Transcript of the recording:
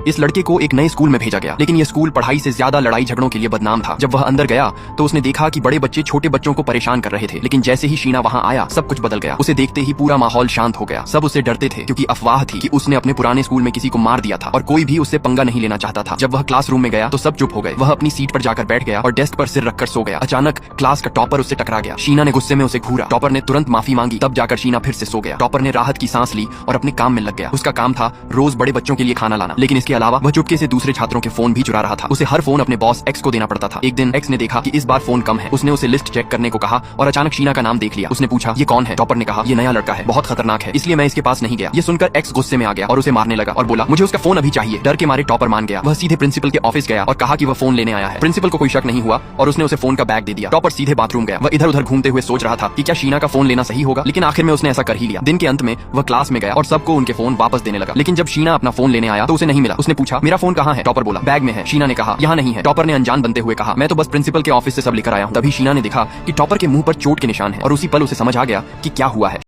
इस लड़के को एक नए स्कूल में भेजा गया, लेकिन ये स्कूल पढ़ाई से ज्यादा लड़ाई झगड़ों के लिए बदनाम था। जब वह अंदर गया तो उसने देखा कि बड़े बच्चे छोटे बच्चों को परेशान कर रहे थे, लेकिन जैसे ही शीना वहाँ आया सब कुछ बदल गया। उसे देखते ही पूरा माहौल शांत हो गया। सब उससे डरते थे क्योंकि अफवाह थी कि उसने अपने पुराने स्कूल में किसी को मार दिया था और कोई भी उससे पंगा नहीं लेना चाहता था। जब वह क्लासरूम में गया तो सब चुप हो गए। वह अपनी सीट पर जाकर बैठ गया और डेस्क पर सिर रखकर सो गया। अचानक क्लास का टॉपर उससे टकरा गया। शीना ने गुस्से में उसे घूरा। टॉपर ने तुरंत माफी मांगी, तब जाकर शीना फिर से सो गया। टॉपर ने राहत की सांस ली और अपने काम में लग गया। उसका काम था रोज बड़े बच्चों के लिए खाना लाना, लेकिन इसके अलावा वह चुपके से दूसरे छात्रों के फोन भी चुरा रहा था। उसे हर फोन अपने बॉस एक्स को देना पड़ता था। एक दिन एक्स ने देखा कि इस बार फोन कम है। उसने उसे लिस्ट चेक करने को कहा और अचानक शीना का नाम देख लिया। उसने पूछा ये कौन है? टॉपर ने कहा ये नया लड़का है, बहुत खतरनाक है, इसलिए मैं इसके पास नहीं गया। ये सुनकर एक्स गुस्से में आ गया और उसे मारने लगा और बोला मुझे उसका फोन अभी चाहिए। डर के मारे टॉपर मान गया। वह सीधे प्रिंसिपल के ऑफिस गया और कहा कि वह फोन लेने आया है। प्रिंसिपल को कोई शक नहीं हुआ और उसने उसे फोन का बैग दे दिया। टॉपर सीधे बाथरूम गया। वह इधर उधर घूमते हुए सोच रहा था कि क्या शीना का फोन लेना सही होगा, लेकिन आखिर में उसने ऐसा कर ही लिया। दिन के अंत में वह क्लास में गया और सबको उनके फोन वापस देने लगा, लेकिन जब शीना अपना फोन लेने आया तो उसे नहीं मिला। उसने पूछा मेरा फोन कहाँ है? टॉपर बोला बैग में है। शीना ने कहा यहाँ नहीं है। टॉपर ने अनजान बनते हुए कहा मैं तो बस प्रिंसिपल के ऑफिस से सब लेकर आया हूँ। तभी शीना ने देखा कि टॉपर के मुंह पर चोट के निशान है और उसी पल उसे समझ आ गया कि क्या हुआ है।